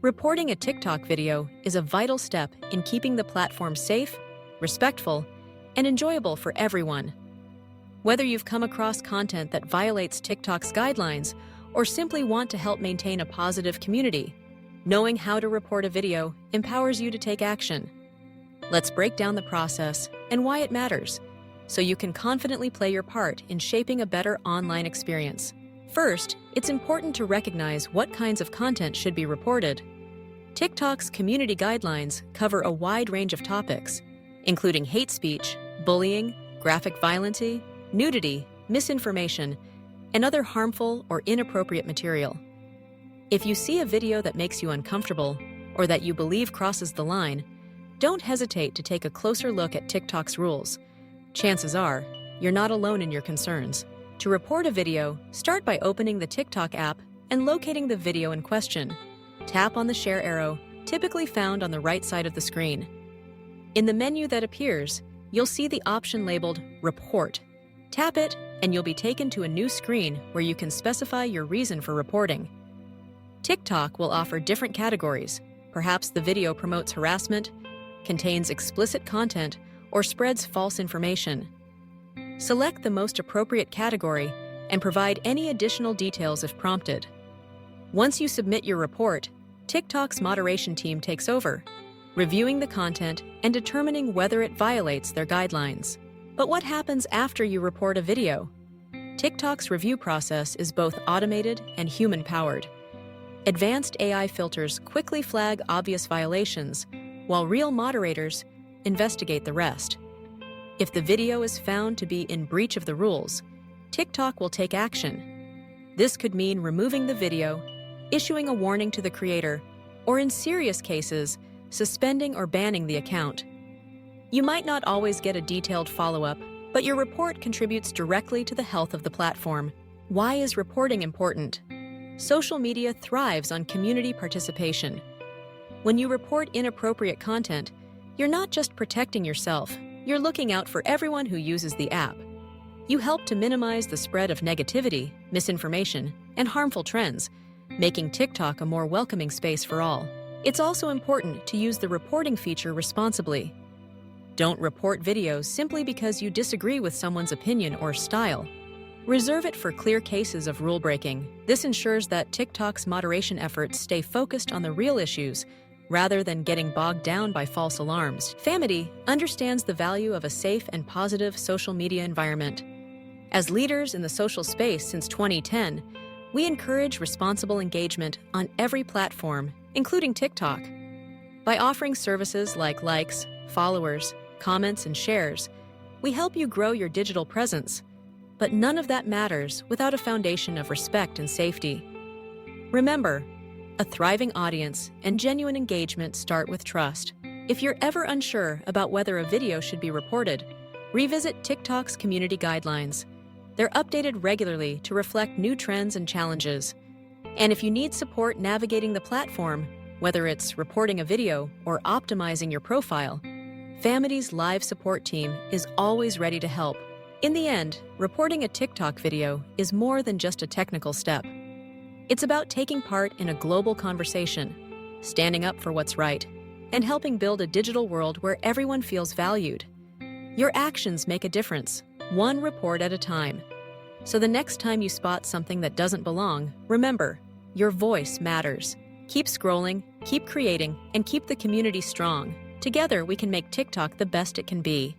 Reporting a TikTok video is a vital step in keeping the platform safe, respectful, and enjoyable for everyone. Whether you've come across content that violates TikTok's guidelines or simply want to help maintain a positive community, knowing how to report a video empowers you to take action. Let's break down the process and why it matters, so you can confidently play your part in shaping a better online experience. First, it's important to recognize what kinds of content should be reported. TikTok's community guidelines cover a wide range of topics, including hate speech, bullying, graphic violence, nudity, misinformation, and other harmful or inappropriate material. If you see a video that makes you uncomfortable or that you believe crosses the line, don't hesitate to take a closer look at TikTok's rules. Chances are, you're not alone in your concerns. To report a video, start by opening the TikTok app and locating the video in question. Tap on the share arrow, typically found on the right side of the screen. In the menu that appears, you'll see the option labeled Report. Tap it, and you'll be taken to a new screen where you can specify your reason for reporting. TikTok will offer different categories. Perhaps the video promotes harassment, contains explicit content, or spreads false information. Select the most appropriate category and provide any additional details if prompted. Once you submit your report, TikTok's moderation team takes over, reviewing the content and determining whether it violates their guidelines. But what happens after you report a video? TikTok's review process is both automated and human-powered. Advanced AI filters quickly flag obvious violations, while real moderators investigate the rest. If the video is found to be in breach of the rules, TikTok will take action. This could mean removing the video, issuing a warning to the creator, or in serious cases, suspending or banning the account. You might not always get a detailed follow-up, but your report contributes directly to the health of the platform. Why is reporting important? Social media thrives on community participation. When you report inappropriate content, you're not just protecting yourself, you're looking out for everyone who uses the app. You help to minimize the spread of negativity, misinformation, and harmful trends, making TikTok a more welcoming space for all. It's also important to use the reporting feature responsibly. Don't report videos simply because you disagree with someone's opinion or style. Reserve it for clear cases of rule breaking. This ensures that TikTok's moderation efforts stay focused on the real issues rather than getting bogged down by false alarms. Famety understands the value of a safe and positive social media environment. As leaders in the social space since 2010, we encourage responsible engagement on every platform, including TikTok. By offering services like likes, followers, comments, and shares, we help you grow your digital presence. But none of that matters without a foundation of respect and safety. Remember, a thriving audience and genuine engagement start with trust. If you're ever unsure about whether a video should be reported, revisit TikTok's community guidelines. They're updated regularly to reflect new trends and challenges. And if you need support navigating the platform, whether it's reporting a video or optimizing your profile, Famety's live support team is always ready to help. In the end, reporting a TikTok video is more than just a technical step. It's about taking part in a global conversation, standing up for what's right, and helping build a digital world where everyone feels valued. Your actions make a difference, one report at a time. So the next time you spot something that doesn't belong, remember, your voice matters. Keep scrolling, keep creating, and keep the community strong. Together, we can make TikTok the best it can be.